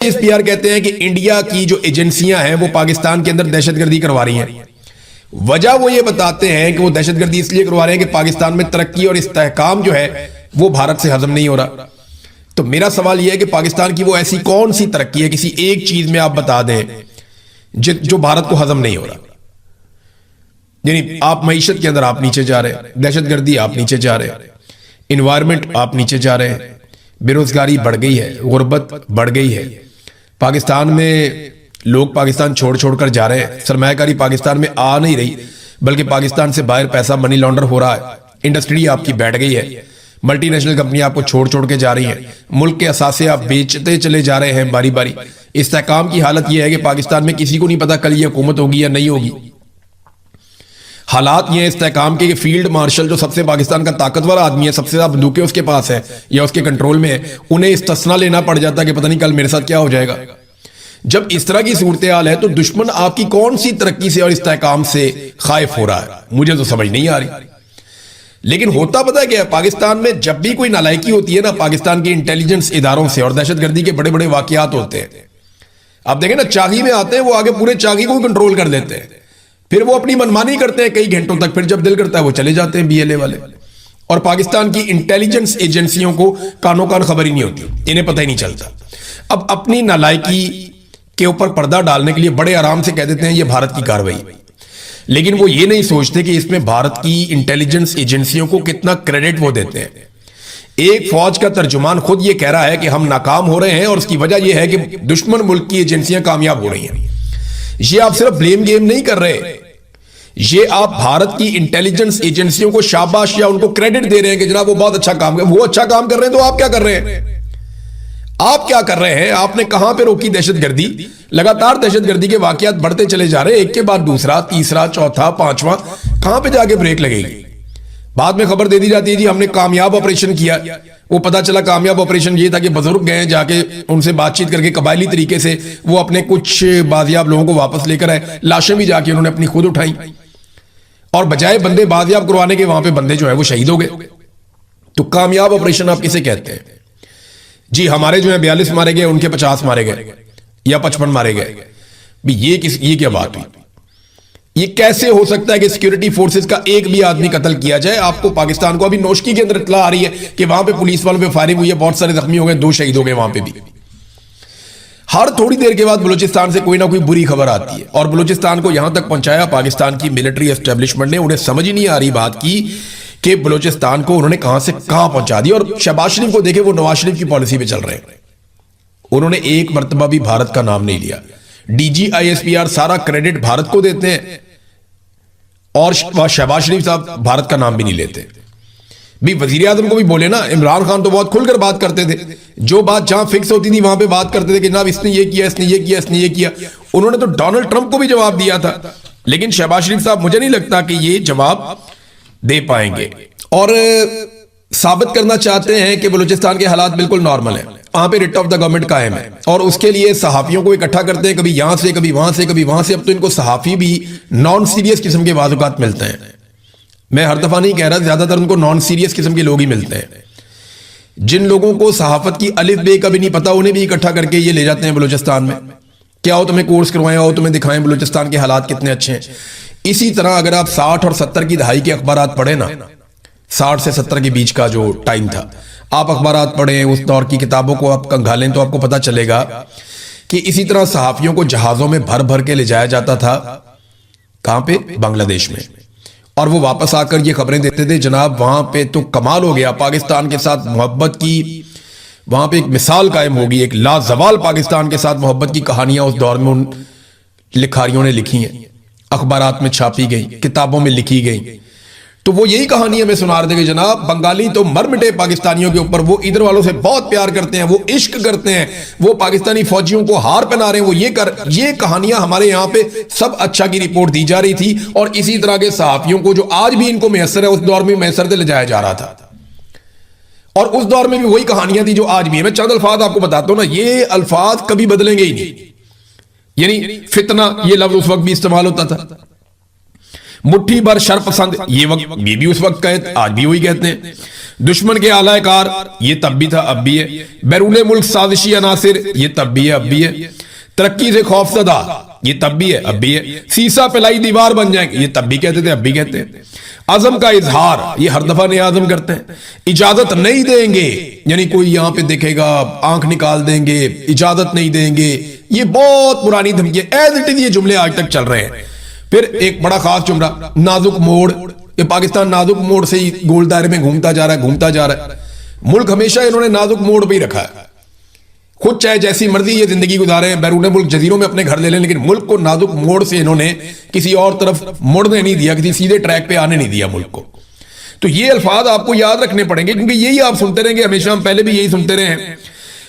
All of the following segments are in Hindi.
एसपीआर कहते हैं कि इंडिया की जो एजेंसियां हैं वो पाकिस्तान के अंदर दहशतगर्दी करवा रही हैं। वजह वो ये बताते हैं कि वो दहशतगर्दी इसलिए करवा रहे हैं कि पाकिस्तान में तरक्की और इस्तेहकाम जो है वो भारत से हजम नहीं हो रहा। तो मेरा सवाल यह है कि पाकिस्तान की वो ऐसी कौन सी तरक्की है, किसी एक चीज में आप बता दें जो भारत को हजम नहीं हो रहा। यानी आप मईशत के अंदर आप नीचे जा रहे हैं, दहशतगर्दी आप नीचे जा रहे हैं, इन्वायरमेंट आप नीचे जा रहे हैं, बेरोजगारी बढ़ गई है, गुर्बत बढ़ गई है, पाकिस्तान में लोग पाकिस्तान छोड़ छोड़ कर जा रहे हैं, सरमायाकारी पाकिस्तान में आ नहीं रही बल्कि पाकिस्तान से बाहर पैसा मनी लॉन्डर हो रहा है, इंडस्ट्री आपकी बैठ गई है, मल्टीनेशनल कंपनी आपको छोड़ छोड़ के जा रही हैं, मुल्क के असासे आप बेचते चले जा रहे हैं बारी बारी। इस्तेहकाम की हालत यह है कि पाकिस्तान में किसी को नहीं पता कल ये हुकूमत होगी या नहीं होगी। हालात ये इस्तेहकाम के फील्ड मार्शल जो सबसे पाकिस्तान का ताकतवर आदमी है, सबसे ज्यादा बंदूकें उसके पास है या उसके कंट्रोल में है, उन्हें इस्तेस्ना लेना पड़ जाता है कि पता नहीं कल मेरे साथ क्या हो जाएगा। जब इस तरह की सूरत हाल है तो दुश्मन आपकी कौन सी तरक्की से और इस्तेहकाम से खाइफ हो रहा है, मुझे तो समझ नहीं आ रही। लेकिन होता पता है क्या, पाकिस्तान में जब भी कोई नालायकी होती है ना पाकिस्तान के इंटेलिजेंस इदारों से और दहशतगर्दी के बड़े बड़े वाकयात होते हैं, आप देखें ना चागी में आते हैं वो आगे पूरे चागी को कंट्रोल कर देते हैं, फिर वो अपनी मनमानी करते हैं कई घंटों तक, फिर जब दिल करता है वो चले जाते हैं बीएलए वाले। और पाकिस्तान की इंटेलिजेंस एजेंसियों को कानो कान खबर ही नहीं होती, इन्हें पता ही नहीं चलता। अब अपनी नालायकी के ऊपर पर्दा डालने के लिए बड़े आराम से कह देते हैं ये भारत की कार्रवाई, लेकिन वो ये नहीं सोचते कि इसमें भारत की इंटेलिजेंस एजेंसियों को कितना क्रेडिट वो देते हैं। एक फौज का तर्जुमान खुद ये कह रहा है कि हम नाकाम हो रहे हैं और उसकी वजह यह है कि दुश्मन मुल्क की एजेंसियां कामयाब हो रही हैं। ये आप सिर्फ ब्लेम गेम नहीं कर रहे, ये आप भारत की इंटेलिजेंस एजेंसियों को शाबाश या उनको क्रेडिट दे रहे हैं कि जनाब वो बहुत अच्छा काम कर, वो अच्छा काम कर रहे हैं तो आप क्या कर रहे हैं? आप क्या कर रहे हैं? आपने कहां पे रोकी दहशतगर्दी? लगातार दहशतगर्दी के वाकयात बढ़ते चले जा रहे हैं, एक के बाद दूसरा, तीसरा, चौथा, पांचवा, कहां पे जाके ब्रेक लगेगी? बाद में खबर दे दी जाती है जी हमने कामयाब ऑपरेशन किया। वो पता चला कामयाब ऑपरेशन ये था कि बुजुर्ग गए जाके उनसे बातचीत करके कबायली तरीके से वो अपने कुछ बाजियाब लोगों को वापस लेकर आए, लाशें भी जाके उन्होंने अपनी खुद उठाई और बजाय बंदे बाजियाब करवाने के वहां पे बंदे जो है वो शहीद हो गए। तो कामयाब ऑपरेशन आप किसे कहते हैं? जी हमारे जो है 42 मारे गए, उनके 50 मारे गए या 55 मारे गए। ये क्या बात हुई? ये कैसे हो सकता है कि सिक्योरिटी फोर्सेस का एक भी आदमी कत्ल किया जाए? आपको पाकिस्तान को अभी नौशकी के अंदर इत्तला आ रही है कि वहां पे पुलिस वालों पे फायरिंग हुई है, बहुत सारे जख्मी हो गए, 2 शहीद हो गए वहां पे भी। हर थोड़ी देर के बाद बलूचिस्तान से कोई ना कोई बुरी खबर आती है और बलूचिस्तान को यहां तक पहुंचाया पाकिस्तान की मिलिट्री एस्टेब्लिशमेंट ने। उन्हें समझ ही नहीं आ रही बात की कि बलूचिस्तान को उन्होंने कहां से कहां पहुंचा दिया। और शहबाज शरीफ को देखे, वो नवाज शरीफ की पॉलिसी पे चल रहे हैं। उन्होंने एक मर्तबा भी भारत का नाम नहीं लिया। डीजी आईएसपीआर सारा क्रेडिट भारत को देते हैं और शहबाज शरीफ साहब भारत का नाम भी नहीं लेते। भी वजीर आजम को भी बोले ना, इमरान खान तो बहुत खुलकर बात करते थे, जो बात जहां फिक्स होती थी वहां पे बात करते थे कि जनाब इसने ये किया, इसने ये किया, इसने ये किया। उन्होंने तो डोनाल्ड ट्रंप को भी जवाब दिया था, लेकिन शहबाज शरीफ साहब मुझे नहीं लगता कि ये जवाब दे पाएंगे। और साबित करना चाहते हैं कि बलूचिस्तान के हालात बिल्कुल नॉर्मल है, वहां पे रिट ऑफ द गवर्नमेंट कायम है और उसके लिए सहाफियों को इकट्ठा करते हैं, कभी यहां से, कभी वहां से, कभी वहां से। अब तो इनको सहाफी भी नॉन सीरियस किस्म के वाजुकात मिलते हैं। मैं हर दफा नहीं कह रहा, ज्यादातर उनको नॉन सीरियस किस्म के लोग ही मिलते हैं। जिन लोगों को सहाफत की अलिफ बे का भी नहीं पता, उन्हें भी इकट्ठा करके ये ले जाते हैं बलूचिस्तान में। क्या हो तुम्हें कोर्स करवाएं, आओ तुम्हें दिखाएं बलूचिस्तान के हालात कितने अच्छे हैं। इसी तरह अगर आप 60 और 70 की दहाई के अखबारात पढ़े ना, 60 से 70 के बीच का जो टाइम था, आप अखबारात पढ़ें, उस दौर की किताबों को आप कंघालें तो आपको पता चलेगा कि इसी तरह सहाफियों को जहाजों में भर भर के ले जाया जाता था। कहां पे? बांग्लादेश में। और वो वापस आकर ये खबरें देते थे जनाब वहां पे तो कमाल हो गया, पाकिस्तान के साथ मोहब्बत की वहां पे एक मिसाल कायम होगी, एक लाजवाल पाकिस्तान के साथ मोहब्बत की कहानियां उस दौर में उन लिखारियों ने लिखी हैं, अखबारात में छापी गई, किताबों में लिखी गई। तो वो यही कहानी हमें सुना रहे थे कि जनाब बंगाली तो मर मिटे पाकिस्तानियों के ऊपर, वो इधर वालों से बहुत प्यार करते हैं, वो इश्क करते हैं, वो पाकिस्तानी फौजियों को हार पहना रहे हैं, वो ये कहानियां हमारे यहाँ पे सब अच्छा की रिपोर्ट दी जा रही थी। और इसी तरह के सहाफियों को जो आज भी इनको मैसर है, उस दौर में मैसर से ले जाया जा रहा था और उस दौर में भी वही कहानियां थी जो आज भी है। मैं चंद अल्फाज आपको बताता हूं ना, ये अल्फाज कभी बदलेंगे ही नहीं। यानी फितना ये लफ्ज उस वक्त भी इस्तेमाल होता था, मुट्ठी भर शर पसंद ये भी उस वक्त कहे, आज भी वही कहते हैं। दुश्मन के आलाकार, ये तब भी था अब भी है। बैरूने मुल्क साजिशी अनासिर, ये तब भी है अब भी है। तरक्की से खौफजदा, ये तब भी है अब भी है। सीसा पिलाई दीवार बन जाएंगे, ये तब भी कहते थे अब भी कहते हैं। आजम का इजहार, ये हर दफा नए आजम करते हैं। इजाजत नहीं देंगे, यानी कोई यहां पे देखेगा आंख निकाल देंगे, इजाजत नहीं देंगे, ये बहुत पुरानी धमकी है। एज इट इज ये जुमले आज तक चल रहे हैं। फिर एक बड़ा खास जुमला, नाजुक मोड़, ये पाकिस्तान नाजुक मोड़ से ही गोल दायरे में घूमता जा रहा है, घूमता जा रहा है। मुल्क हमेशा इन्होंने नाजुक मोड़ पे ही रखा है। खुद चाहे जैसी मर्जी ये जिंदगी गुजारे, बैरून मुल्क जजीरों में अपने घर ले लें, लेकिन मुल्क को नाजुक मोड़ से इन्होंने किसी और तरफ मुड़ने नहीं दिया, किसी सीधे ट्रैक पे आने नहीं दिया मुल्क को। तो ये अल्फाज आपको याद रखने पड़ेंगे, क्योंकि यही आप सुनते रहेंगे हमेशा, हम पहले भी यही सुनते रहे हैं।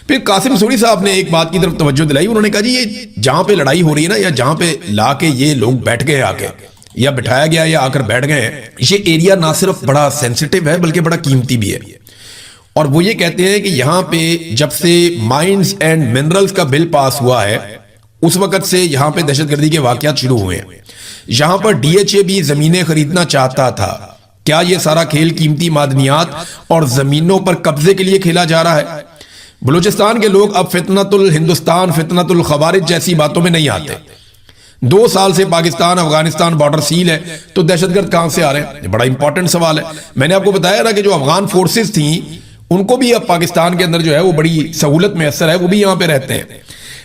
फिर कासिम सूरी साहब ने एक बात की तरफ तवज्जो दिलाई। उन्होंने कहा जी ये जहां पे लड़ाई हो रही है ना, या जहां पे लाके ये लोग बैठ गए आके, या बिठाया गया या आकर बैठ गए हैं, ये एरिया ना सिर्फ बड़ा सेंसिटिव है बल्कि बड़ा कीमती भी है। और वो ये कहते हैं कि यहां पे जब से माइंस एंड मिनरल्स का बिल पास हुआ है, उस वक्त से यहां पे दहशतगर्दी के वाकयात शुरू हुए हैं। यहां पर डीएचए भी जमीनें खरीदना चाहता था। क्या ये सारा खेल कीमती मादनियात और जमीनों पर कब्जे के लिए खेला जा रहा है? बलूचिस्तान के लोग अब फितनतुल हिंदुस्तान, फितनतुल खवारिज जैसी बातों में नहीं आते। 2 साल से पाकिस्तान अफगानिस्तान बॉर्डर सील है, तो दहशतगर्द कहां से आ रहे हैं? ये बड़ा इंपॉर्टेंट सवाल है। मैंने आपको बताया ना कि जो अफगान फोर्सेस थी, उनको भी अब पाकिस्तान के अंदर जो है वो बड़ी सहूलत मैसर है, वो भी यहां पे रहते हैं।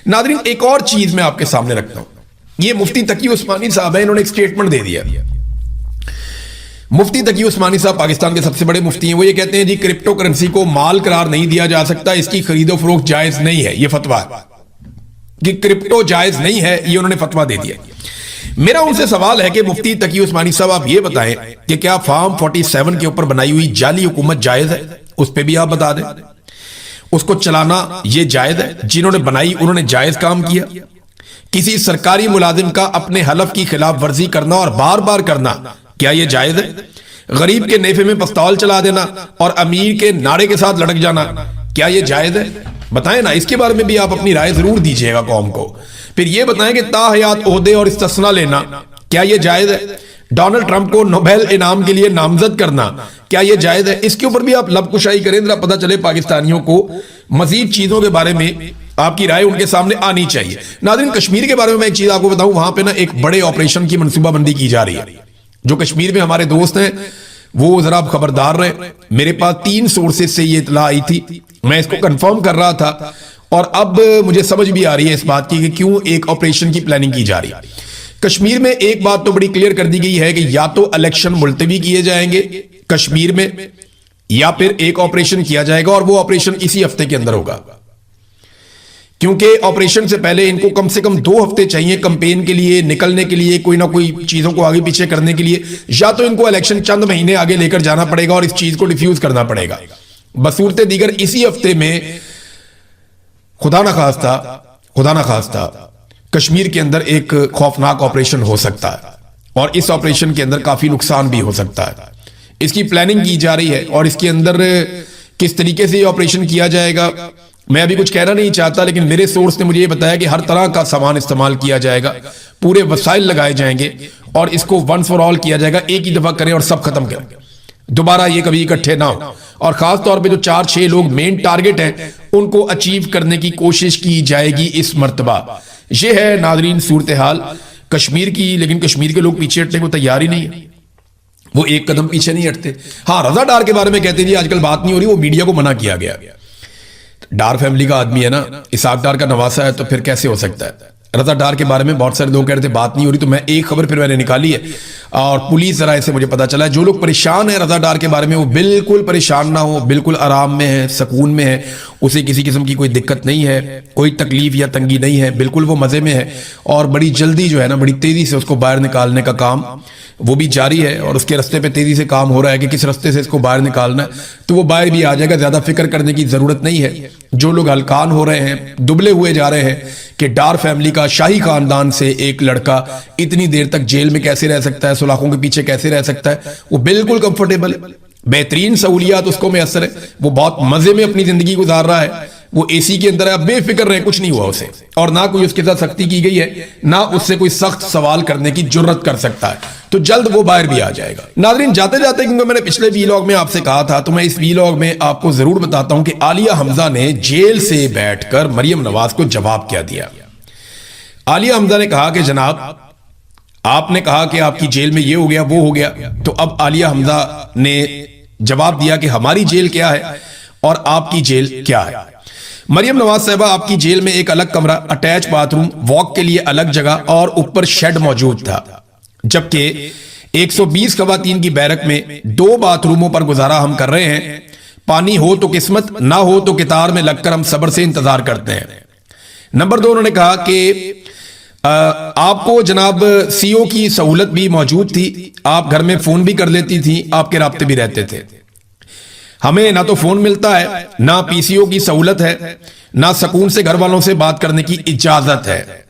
नादरीन, एक और चीज मैं आपके सामने रखता हूं। ये मुफ्ती तकी उस्मानी साहब है, इन्होंने एक स्टेटमेंट दे दिया। मुफ्ती तकी उस्मानी साहब पाकिस्तान के सबसे बड़े मुफ्ती हैं। वो ये कहते हैं जी क्रिप्टो करेंसी को माल करार नहीं दिया जा सकता, इसकी खरीदो फरोख्त जायज नहीं है। ये फतवा कि क्रिप्टो जायज नहीं है, ये उन्होंने फतवा दे दिया। मेरा उनसे सवाल है कि मुफ्ती तकी उस्मानी साहब आप ये बताएं कि क्या फार्म 47 के ऊपर बनाई हुई जाली हुकूमत जायज है? उस पर भी आप बता दें। उसको चलाना ये जायज है? जिन्होंने बनाई उन्होंने जायज काम किया? किसी सरकारी मुलाजिम का अपने हलफ की खिलाफ वर्जी करना और बार बार करना, क्या यह जायज है? गरीब के नेफे में पिस्तौल चला देना और अमीर के नारे के साथ लड़क जाना, क्या यह जायज है? बताएं ना, इसके बारे में भी आप अपनी राय जरूर दीजिएगा कौम को। फिर यह बताएं कि ताहयात ओहदे और इस्तिस्ना लेना, क्या यह जायज है? डोनाल्ड ट्रंप को नोबेल इनाम के लिए नामजद करना, क्या यह जायज है? इसके ऊपर भी आप लबकुशाई करें, जरा पता चले पाकिस्तानियों को मजीद चीजों के बारे में आपकी राय उनके सामने आनी चाहिए। नाज़रीन, कश्मीर के बारे में मैं एक चीज आपको बताऊं, वहां पे ना एक बड़े ऑपरेशन की मनसूबाबंदी की जा रही है। जो कश्मीर में हमारे दोस्त हैं वो जरा आप खबरदार रहे। मेरे पास 3 सोर्सेज से ये इत्तला आई थी, मैं इसको कंफर्म कर रहा था और अब मुझे समझ भी आ रही है इस बात की कि क्यों एक ऑपरेशन की प्लानिंग की जा रही है। कश्मीर में एक बात तो बड़ी क्लियर कर दी गई है कि या तो इलेक्शन मुलतवी किए जाएंगे कश्मीर में, या फिर एक ऑपरेशन किया जाएगा और वो ऑपरेशन इसी हफ्ते के अंदर होगा, क्योंकि ऑपरेशन से पहले इनको कम से कम 2 हफ्ते चाहिए कंपेन के लिए, निकलने के लिए, कोई ना कोई चीजों को आगे पीछे करने के लिए। या तो इनको इलेक्शन चंद महीने आगे लेकर जाना पड़ेगा और इस चीज को डिफ्यूज करना पड़ेगा। बसूरत दीगर इसी हफ्ते में खुदा ना खास्ता कश्मीर के अंदर एक खौफनाक ऑपरेशन हो सकता है और इस ऑपरेशन के अंदर काफी नुकसान भी हो सकता है। इसकी प्लानिंग की जा रही है और इसके अंदर किस तरीके से ये ऑपरेशन किया जाएगा मैं अभी कुछ कहना नहीं चाहता, लेकिन मेरे सोर्स ने मुझे ये बताया कि हर तरह का सामान इस्तेमाल किया जाएगा, पूरे वसाइल लगाए जाएंगे और इसको वंस फॉर ऑल किया जाएगा। एक ही दफा करें और सब खत्म करें, दोबारा ये कभी इकट्ठे ना हो। और खास तौर पे जो 4-6 लोग मेन टारगेट हैं उनको अचीव करने की कोशिश की जाएगी इस मर्तबा। ये है नाज़रीन सूरत हाल कश्मीर की। लेकिन कश्मीर के लोग पीछे हटने को तैयार ही नहीं है, वो एक कदम पीछे नहीं हटते। हाँ, रजा डार के बारे में कहते जी आजकल बात नहीं हो रही, वो मीडिया को मना किया गया। डार फैमिली का आदमी है ना, इसाक डार का नवासा है, तो फिर कैसे हो सकता है? रजा डार के बारे में बहुत सारे लोग कह रहे थे बात नहीं हो रही, तो मैं एक खबर फिर मैंने निकाली है और पुलिस जराये से मुझे पता चला है जो लोग परेशान हैं रजा डार के बारे में वो बिल्कुल परेशान ना हो, बिल्कुल आराम में है, सुकून में है, उसे किसी किस्म की कोई दिक्कत नहीं है, कोई तकलीफ या तंगी नहीं है, बिल्कुल वो मजे में है और बड़ी जल्दी जो है ना, बड़ी तेजी से उसको बाहर निकालने का काम वो भी जारी है और उसके रास्ते पे तेजी से काम हो रहा है कि किस रास्ते से इसको बाहर निकालना है, तो वो बाहर भी आ जाएगा। ज्यादा फिक्र करने की जरूरत नहीं है। जो लोग हलकान हो रहे हैं, दुबले हुए जा रहे हैं कि डार फैमिली का शाही खानदान से एक लड़का इतनी देर तक जेल में कैसे रह सकता है, सुलाखों के पीछे कैसे रह सकता है, वो बिल्कुल कंफर्टेबल है, बेहतरीन सहूलियात उसको मैसर है, वो बहुत मजे में अपनी जिंदगी गुजार रहा है, वो एसी के अंदर है, बेफिक्र रहे, कुछ नहीं हुआ उसे और ना कोई उसके साथ सख्ती की गई है, ना उससे कोई सख्त सवाल करने की जुर्रत कर सकता है। तो तो जल्द वो बाहर भी आ जाएगा। नाज़रीन, जाते जाते क्योंकि मैंने पिछले वीलॉग में आपसे कहा था, तो मैं इस वीलॉग में आपको जरूर बताता हूं कि आलिया हमजा ने जेल से बैठकर मरियम नवाज को जवाब क्या दिया। आलिया हमजा ने कहा कि जनाब, आपने कहा कि आपकी जेल में ये हो गया वो हो गया, तो अब आलिया हमजा ने जवाब दिया कि हमारी जेल क्या है और आपकी जेल क्या है। मरियम नवाज साहिबा, आपकी जेल में एक अलग कमरा, अटैच बाथरूम, वॉक के लिए अलग जगह और ऊपर शेड मौजूद था, जबकि 120 खवातीन की बैरक में 2 बाथरूमों पर गुजारा हम कर रहे हैं। पानी हो तो किस्मत, ना हो तो कितार में लगकर हम सब्र से इंतजार करते हैं। नंबर 2, उन्होंने कहा कि आपको जनाब सीओ की सहूलत भी मौजूद थी, आप घर में फोन भी कर लेती थी, आपके राब्ते भी रहते थे। हमें ना तो फोन मिलता है, ना पीसीओ की सहूलत है, ना सुकून से घर वालों से बात करने की इजाजत है।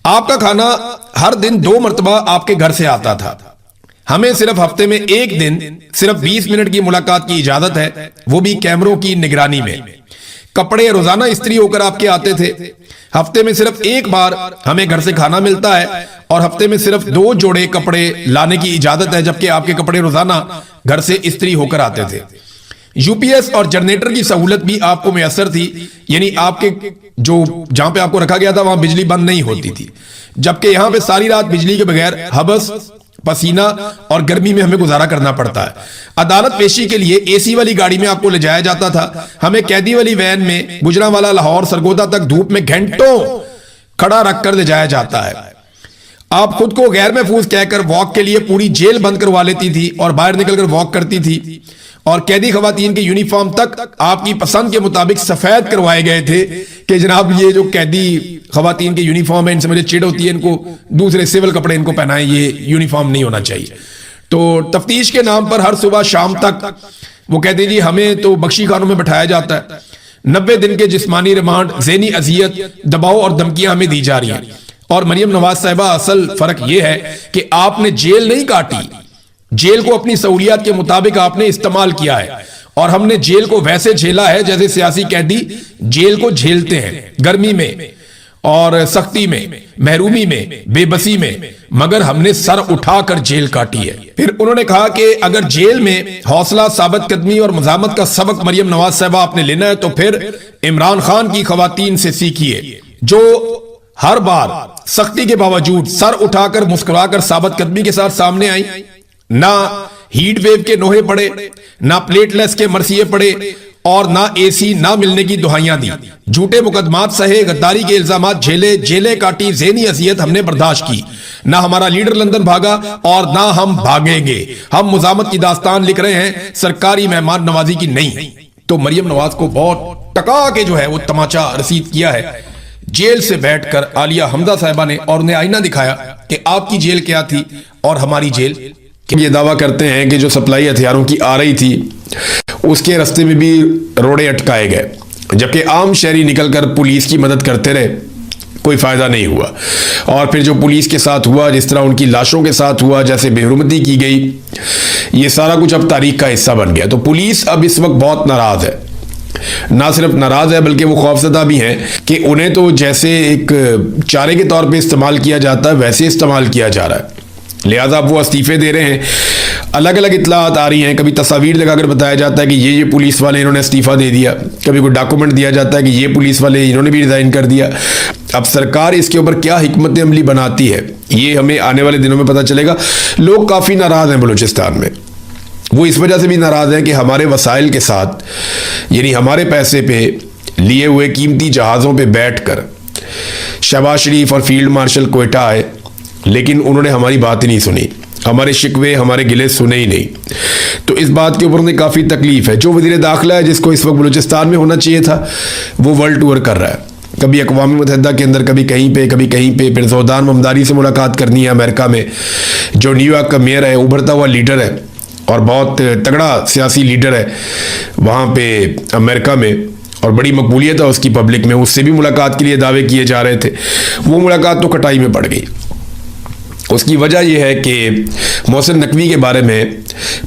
आपका खाना हर दिन 2 मरतबा आपके घर से आता था। हमें सिर्फ हफ्ते में 1 दिन सिर्फ 20 मिनट की मुलाकात की इजाजत है, वो भी कैमरों की निगरानी में। कपड़े रोजाना इस्त्री होकर आपके आते थे। हफ्ते में सिर्फ 1 बार हमें घर से खाना मिलता है और हफ्ते में सिर्फ 2 जोड़े कपड़े लाने की इजाजत है, जबकि आपके कपड़े रोजाना घर से इस्त्री होकर आते थे। यूपीएस और जनरेटर की सहूलत भी आपको मुयस्सर थी, यानी आपके जो जहां पे आपको रखा गया था वहां बिजली बंद नहीं होती थी, जबकि यहां पे सारी रात बिजली के बगैर हबस, पसीना और गर्मी में हमें गुजारा करना पड़ता है। अदालत पेशी के लिए एसी वाली गाड़ी में आपको ले जाया जाता था, हमें कैदी वाली वैन में गुजरांवाला, लाहौर, सरगोदा तक धूप में घंटों खड़ा रखकर ले जाया जाता है। आप खुद को गैर महफूज कहकर वॉक के लिए पूरी जेल बंद करवा लेती थी और बाहर निकलकर वॉक करती थी, और कैदी खवातीन के यूनिफॉर्म तक आपकी पसंद के मुताबिक सफेद करवाए गए थे कि जनाब ये जो कैदी खवातीन के यूनिफॉर्म है, इनसे मुझे चिढ़ होती है, इनको दूसरे सिविल कपड़े इनको पहनाएं, ये यूनिफॉर्म नहीं होना चाहिए। तो तफ्तीश के नाम पर हर सुबह शाम तक वो कहते जी हमें तो बख्शी खानों में बैठाया जाता है। 90 दिन के जिस्मानी रिमांड, ज़हनी अजियत, दबाव और धमकियां हमें दी जा रही हैं। और मरियम नवाज साहिबा, असल फर्क यह है कि आपने जेल नहीं काटी, जेल को अपनी सहूलियत के मुताबिक आपने इस्तेमाल किया है, और हमने जेल को वैसे झेला है जैसे सियासी कैदी जेल को झेलते हैं, गर्मी में और सख्ती में, महरूमी में, बेबसी में, मगर हमने सर उठाकर जेल काटी है। फिर उन्होंने कहा कि अगर जेल में हौसला, साबित कदमी और मज़ामत का सबक मरियम नवाज साहिबा आपने लेना है तो फिर इमरान खान की खवातीन से सीखिए, जो हर बार सख्ती के बावजूद सर उठाकर मुस्कुराकर साबित कदमी के साथ सामने आई, ना हीट वेव के नोहे पड़े, ना प्लेटलेस के मरसिए पड़े, और ना एसी ना मिलने की दुहाइयां दी, झूठे मुकदमात सहे, गद्दारी के इल्जामात झेले, जेलें काटी, ज़हनी अजियत हमने बर्दाश्त की। ना हमारा लीडर लंदन भागा और ना हम भागेंगे। हम मुजामत की दास्तान लिख रहे हैं, सरकारी मेहमान नवाजी की नहीं। तो मरियम नवाज को बहुत टका के जो है वो तमाचा रसीद किया है जेल से बैठकर आलिया हमजा साहिबा ने, और उन्हें आईना दिखाया कि आपकी जेल क्या थी और हमारी जेल। ये दावा करते हैं कि जो सप्लाई हथियारों की आ रही थी उसके रास्ते में भी रोड़े अटकाए गए, जबकि आम शहरी निकलकर पुलिस की मदद करते रहे, कोई फायदा नहीं हुआ। और फिर जो पुलिस के साथ हुआ, जिस तरह उनकी लाशों के साथ हुआ, जैसे बेहुरमती की गई, ये सारा कुछ अब तारीख का हिस्सा बन गया। तो पुलिस अब इस वक्त बहुत नाराज है, ना सिर्फ नाराज है बल्कि वो खौफजदा भी हैं कि उन्हें तो जैसे एक चारे के तौर पे इस्तेमाल किया जाता है वैसे इस्तेमाल किया जा रहा है। लिहाजा अब वो इस्तीफे दे रहे हैं। अलग अलग इत्तलात आ रही हैं, कभी तस्वीर लगाकर बताया जाता है कि ये पुलिस वाले इन्होंने इस्तीफा दे दिया, कभी कोई डॉक्यूमेंट दिया जाता है कि ये पुलिस वाले इन्होंने भी रिजाइन कर दिया। अब सरकार इसके ऊपर क्या हिकमत अमली बनाती है ये हमें आने वाले दिनों में पता चलेगा। लोग काफ़ी नाराज़ हैं बलूचिस्तान में, वो इस वजह से भी नाराज़ हैं कि हमारे वसाइल के साथ, यानी हमारे पैसे पे लिए हुए कीमती जहाज़ों पे बैठकर शहबाज शरीफ और फील्ड मार्शल क्वेटा आए, लेकिन उन्होंने हमारी बात ही नहीं सुनी, हमारे शिकवे, हमारे गिले सुने ही नहीं। तो इस बात के ऊपर उन्हें काफ़ी तकलीफ है। जो वज़ीर दाखिला है, जिसको इस वक्त बलूचिस्तान में होना चाहिए था, वो वर्ल्ड टूर कर रहा है, कभी अक़वाम मुत्तहिदा के अंदर, कभी कहीं पे, कभी कहीं पे। फिर ज़ोदान ममदानी से मुलाकात करनी है अमेरिका में, जो न्यूयॉर्क का मेयर है, उभरता हुआ लीडर है और बहुत तगड़ा सियासी लीडर है वहाँ पे अमेरिका में, और बड़ी मकबूलियत है उसकी पब्लिक में। उससे भी मुलाकात के लिए दावे किए जा रहे थे, वो मुलाकात तो कटाई में पड़ गई। उसकी वजह यह है कि मोहसिन नकवी के बारे में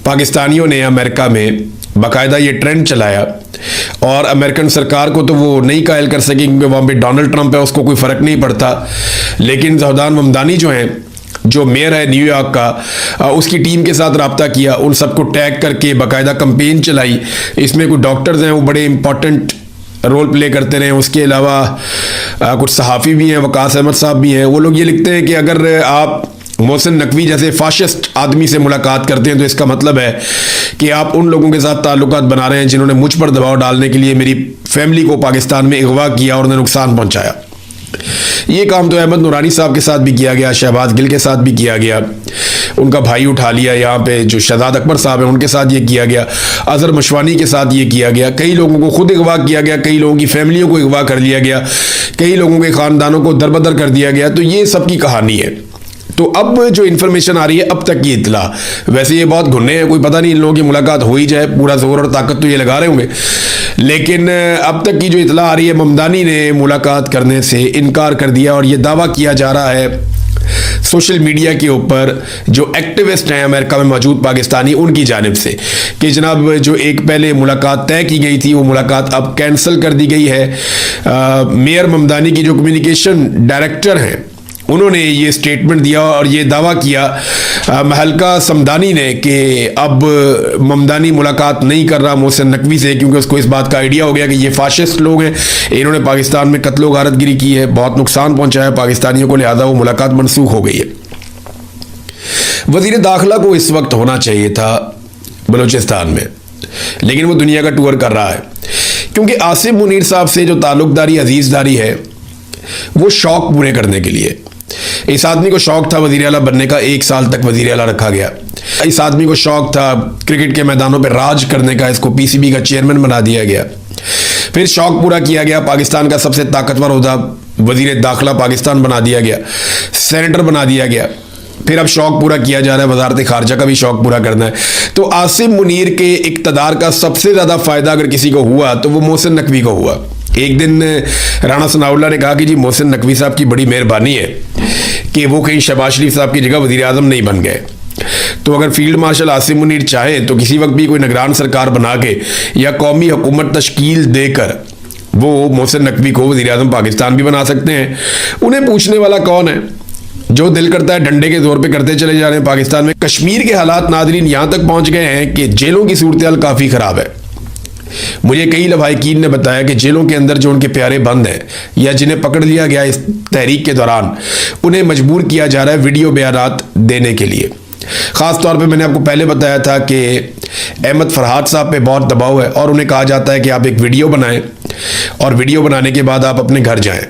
पाकिस्तानियों ने अमेरिका में बाकायदा ये ट्रेंड चलाया, और अमेरिकन सरकार को तो वो नहीं कायल कर सके क्योंकि वहाँ पे डोनाल्ड ट्रंप है, उसको कोई फ़र्क नहीं पड़ता। लेकिन ज़ोदान ममदानी जो हैं जो मेयर है न्यूयॉर्क का, उसकी टीम के साथ रब्ता किया, उन सबको टैग करके बाकायदा कंपेन चलाई। इसमें कुछ डॉक्टर्स हैं वो बड़े इंपॉर्टेंट रोल प्ले करते रहे। उसके अलावा कुछ सहाफ़ी भी हैं, वकास अहमद साहब भी हैं। वो लोग ये लिखते हैं कि अगर आप मोहसिन नकवी जैसे फाशिस्ट आदमी से मुलाकात करते हैं तो इसका मतलब है कि आप उन लोगों के साथ ताल्लुकात बना रहे हैं जिन्होंने मुझ पर दबाव डालने के लिए मेरी फैमिली को पाकिस्तान में अगवा किया और उन्हें नुकसान पहुंचाया। ये काम तो अहमद नूरानी साहब के साथ भी किया गया, शहबाज गिल के साथ भी किया गया, उनका भाई उठा लिया, यहाँ पे जो शहजाद अकबर साहब हैं उनके साथ ये किया गया, अजहर मशवानी के साथ ये किया गया, कई लोगों को खुद अगवा किया गया, कई लोगों की फैमिलियों को अगवा कर लिया गया, कई लोगों के ख़ानदानों को दरबदर कर दिया गया। तो ये सब की कहानी है। तो अब जो इन्फॉर्मेशन आ रही है, अब तक की इतला, वैसे ये बहुत घुन्ने हैं, कोई पता नहीं इन लोगों की मुलाकात हो ही जाए, पूरा जोर और ताकत तो ये लगा रहे होंगे, लेकिन अब तक की जो इतला आ रही है, ममदानी ने मुलाकात करने से इनकार कर दिया और ये दावा किया जा रहा है सोशल मीडिया के ऊपर जो एक्टिविस्ट हैं अमेरिका में मौजूद पाकिस्तानी, उनकी जानिब से कि जनाब जो एक पहले मुलाकात तय की गई थी वो मुलाकात अब कैंसिल कर दी गई है। मेयर ममदानी की जो कम्युनिकेशन डायरेक्टर हैं उन्होंने ये स्टेटमेंट दिया और ये दावा किया महलका समदानी ने कि अब ममदानी मुलाकात नहीं कर रहा मोहसिन नकवी से, क्योंकि उसको इस बात का आइडिया हो गया कि ये फाशिस्ट लोग हैं, इन्होंने पाकिस्तान में कत्लो गारतगिरी की है, बहुत नुकसान पहुंचाया पाकिस्तानियों को, लिहाजा वो मुलाकात मनसूख हो गई है। वज़ीर दाखिला को इस वक्त होना चाहिए था बलूचिस्तान में, लेकिन वो दुनिया का टूर कर रहा है, क्योंकि आसिम मुनीर साहब से जो ताल्लुकदारी अजीज़दारी है वो शौक पूरे करने के लिए। इस आदमी को शौक था वज़ीर आला बनने का, 1 साल तक वज़ीर आला रखा गया। इस आदमी को शौक था क्रिकेट के मैदानों पर राज करने का, इसको पीसीबी का चेयरमैन बना दिया गया। फिर शौक पूरा किया गया, पाकिस्तान का सबसे ताकतवर ओहदा वज़ीर दाखिला पाकिस्तान बना दिया गया, सेनेटर बना दिया गया। फिर अब शौक पूरा किया जा रहा है, वज़ारत ख़ारजा का भी शौक पूरा करना है। तो आसिम मुनीर के इक़्तिदार का सबसे ज़्यादा फ़ायदा अगर किसी को हुआ तो वो मोहसिन नकवी को हुआ। एक दिन राणा सनाउल्लाह ने कहा कि जी मोहसिन नकवी साहब की बड़ी मेहरबानी है कि वो कहीं शहबाज शरीफ साहब की जगह वज़ीर आज़म नहीं बन गए। तो अगर फील्ड मार्शल आसिम मुनीर चाहे तो किसी वक्त भी कोई निगरान सरकार बना के या कौमी हुकूमत तश्कील देकर वो मोहसिन नकवी को वज़ीर आज़म पाकिस्तान भी बना सकते हैं। उन्हें पूछने वाला कौन है? जो दिल करता है डंडे के जोर पे करते चले जा रहे हैं। पाकिस्तान में कश्मीर के हालात नादरीन यहाँ तक पहुँच गए हैं कि जेलों की सूरत हाल काफ़ी ख़राब है। मुझे कई लवाहिकीन ने बताया कि जेलों के अंदर जो उनके प्यारे बंद हैं या जिन्हें पकड़ लिया गया इस तहरीक के दौरान, उन्हें मजबूर किया जा रहा है वीडियो बयानात देने के लिए। ख़ास तौर पे मैंने आपको पहले बताया था कि अहमद फरहाद साहब पे बहुत दबाव है और उन्हें कहा जाता है कि आप एक वीडियो बनाएं और वीडियो बनाने के बाद आप अपने घर जाएं,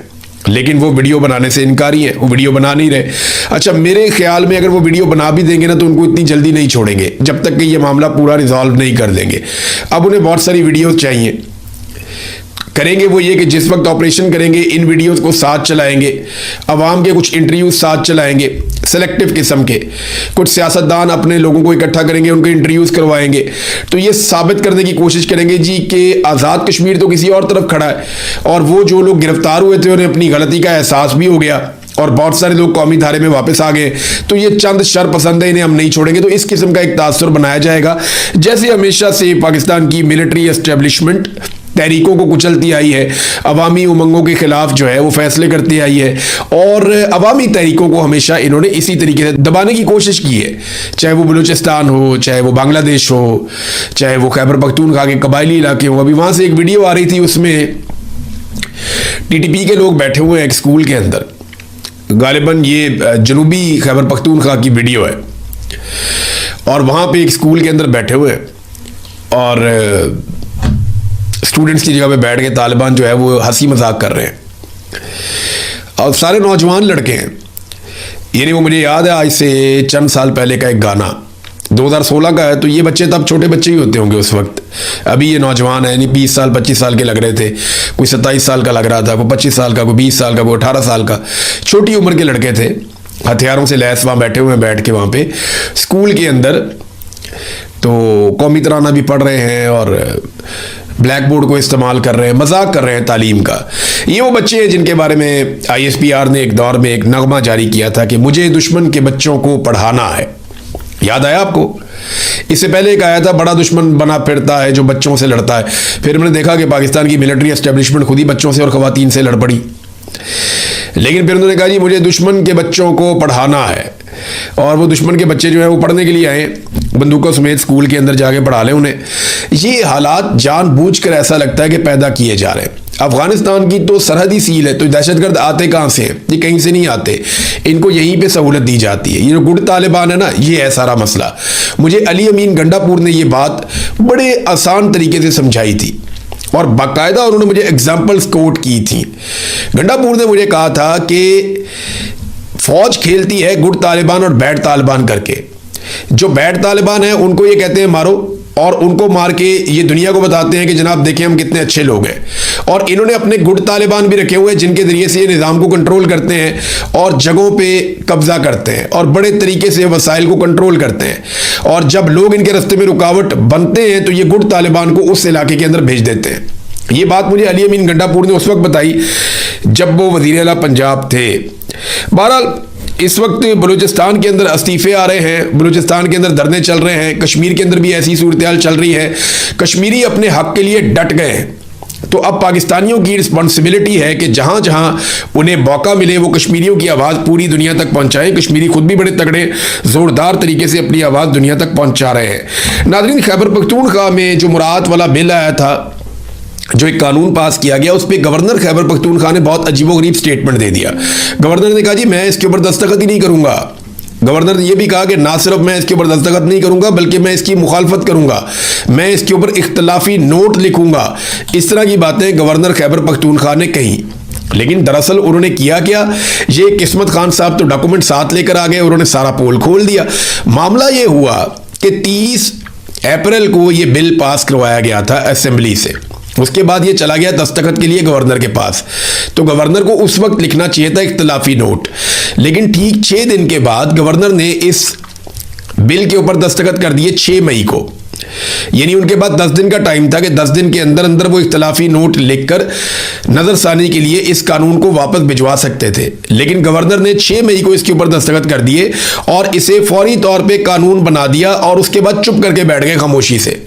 लेकिन वो वीडियो बनाने से इनकारी है, वो वीडियो बना नहीं रहे। अच्छा, मेरे ख्याल में अगर वो वीडियो बना भी देंगे ना तो उनको इतनी जल्दी नहीं छोड़ेंगे जब तक कि ये मामला पूरा रिजॉल्व नहीं कर देंगे। अब उन्हें बहुत सारी वीडियोस चाहिए। करेंगे वो ये कि जिस वक्त ऑपरेशन करेंगे इन वीडियोस को साथ चलाएंगे, अवाम के कुछ इंटरव्यूज साथ चलाएंगे सेलेक्टिव किस्म के, कुछ सियासतदान अपने लोगों को इकट्ठा करेंगे, उनके इंटरव्यूज करवाएंगे। तो ये साबित करने की कोशिश करेंगे जी कि आज़ाद कश्मीर तो किसी और तरफ खड़ा है और वो जो लोग गिरफ्तार हुए थे उन्हें अपनी गलती का एहसास भी हो गया और बहुत सारे लोग कौमी धारे में वापस आ गए, तो ये चंद शर पसंद है, इन्हें हम नहीं छोड़ेंगे। तो इस किस्म का एक तासुर बनाया जाएगा, जैसे हमेशा से पाकिस्तान की मिलिट्री एस्टेब्लिशमेंट तहरीकों को कुचलती आई है, अवामी उमंगों के खिलाफ जो है वो फैसले करती आई है और अवामी तहरीकों को हमेशा इन्होंने इसी तरीके से दबाने की कोशिश की है, चाहे वो बलूचिस्तान हो, चाहे वो बांग्लादेश हो, चाहे वो खैबर पख्तूनख्वा के कबायली इलाके हो। अभी वहाँ से एक वीडियो आ रही थी, उसमें टीटीपी के लोग बैठे हुए हैं एक स्कूल के अंदर, गालिबन ये जनूबी खैबर पख्तूनख्वा की वीडियो है, और वहाँ पे एक स्कूल के अंदर बैठे हुए हैं और स्टूडेंट्स की जगह पे बैठ के तालिबान जो है वो हंसी मजाक कर रहे हैं और सारे नौजवान लड़के हैं। यानी वो मुझे याद है आज से चंद साल पहले का एक गाना 2016 का है, तो ये बच्चे तब छोटे बच्चे ही होते होंगे उस वक्त। अभी ये नौजवान है, यानी 20 साल 25 साल के लग रहे थे, कोई 27 साल का लग रहा था, कोई 25 साल का, कोई 20 साल का, कोई 18 साल का, छोटी उम्र के लड़के थे, हथियारों से लैस वहाँ बैठे हुए हैं, बैठ के वहाँ पे स्कूल के अंदर तो कौमी तराना भी पढ़ रहे हैं और ब्लैक बोर्ड को इस्तेमाल कर रहे हैं, मजाक कर रहे हैं तालीम का। ये वो बच्चे हैं जिनके बारे में ISPR ने एक दौर में एक नगमा जारी किया था कि मुझे दुश्मन के बच्चों को पढ़ाना है। याद आया आपको? इससे पहले एक आया था बड़ा दुश्मन बना फिरता है जो बच्चों से लड़ता है। फिर हमने देखा कि पाकिस्तान की मिलिट्री एस्टेब्लिशमेंट खुद ही बच्चों से और खवातीन से लड़ पड़ी। लेकिन फिर उन्होंने कहा जी मुझे दुश्मन के बच्चों को पढ़ाना है। और वो दुश्मन के बच्चे जो है वो पढ़ने के लिए आए, बंदूकों समेत स्कूल के अंदर जाके पढ़ा लें उन्हें। ये हालात जानबूझकर ऐसा लगता है कि पैदा किए जा रहे हैं। अफगानिस्तान की तो सरहदी सील है, तो दहशतगर्द आते कहाँ से हैं? ये कहीं से नहीं आते, इनको यहीं पे सहूलत दी जाती है। ये जो गुड तालिबान है ना, ये है सारा मसला। मुझे अली अमीन गंडापुर ने ये बात बड़े आसान तरीके से समझाई थी और बाकायदा उन्होंने मुझे एग्जाम्पल्स कोट की थी। गंडापुर ने मुझे कहा था कि फौज खेलती है गुड तालिबान और बैड तालिबान करके। जो बैड तालिबान है उनको ये कहते हैं मारो, और उनको मार के ये दुनिया को बताते हैं कि जनाब देखें हम कितने अच्छे लोग हैं। और इन्होंने अपने गुड तालिबान भी रखे हुए हैं जिनके जरिए से ये निज़ाम को कंट्रोल करते हैं और जगहों पे कब्जा करते हैं और बड़े तरीके से वसाइल को कंट्रोल करते हैं। और जब लोग इनके रास्ते में रुकावट बनते हैं तो ये गुड तालिबान को उस इलाके के अंदर भेज देते हैं। ये बात मुझे अली अमीन गंडापुर ने उस वक्त बताई जब वो वज़ीर आला पंजाब थे। बहरहाल इस वक्त बलूचिस्तान के अंदर इस्तीफे आ रहे हैं, बलूचिस्तान के अंदर धरने चल रहे हैं, कश्मीर के अंदर भी ऐसी सूरत हाल चल रही है। कश्मीरी अपने हक के लिए डट गए हैं। तो अब पाकिस्तानियों की रिस्पॉन्सिबिलिटी है कि जहां जहां उन्हें मौका मिले वो कश्मीरियों की आवाज़ पूरी दुनिया तक पहुंचाएं। कश्मीरी खुद भी बड़े तगड़े ज़ोरदार तरीके से अपनी आवाज़ दुनिया तक पहुंचा रहे हैं। नाज़रीन, खैबर पख्तूनख्वा में जो मुराद वाला बिल आया था, जो एक कानून पास किया गया, उस पर गवर्नर खैबर पख्तूनख्वा ने बहुत अजीबोगरीब स्टेटमेंट दे दिया। गवर्नर ने कहा जी मैं इसके ऊपर दस्तखत ही नहीं करूंगा। गवर्नर ने यह भी कहा कि ना सिर्फ मैं इसके ऊपर दस्तखत नहीं करूंगा बल्कि मैं इसकी मुखालफत करूंगा, मैं इसके ऊपर इख्तलाफी नोट लिखूंगा। इस तरह की बातें गवर्नर खैबर पख्तूनख्वा ने कही। लेकिन दरअसल उन्होंने किया क्या, ये किस्मत खान साहब तो डॉक्यूमेंट साथ लेकर आ गए, उन्होंने सारा पोल खोल दिया। मामला ये हुआ कि 30 अप्रैल को ये बिल पास करवाया गया था असेंबली से। उसके बाद ये चला गया दस्तखत के लिए गवर्नर के पास। तो गवर्नर को उस वक्त लिखना चाहिए था इख्तलाफी नोट, लेकिन ठीक 6 दिन के बाद गवर्नर ने इस बिल के ऊपर दस्तखत कर दिए 6 मई को। यानी उनके पास 10 दिन का टाइम था कि 10 दिन के अंदर अंदर वो इख्तलाफी नोट लिखकर नजरसानी के लिए इस कानून को वापस भिजवा सकते थे। लेकिन गवर्नर ने 6 मई को इसके ऊपर दस्तखत कर दिए और इसे फौरी तौर पे कानून बना दिया और उसके बाद चुप करके बैठ गए खामोशी से।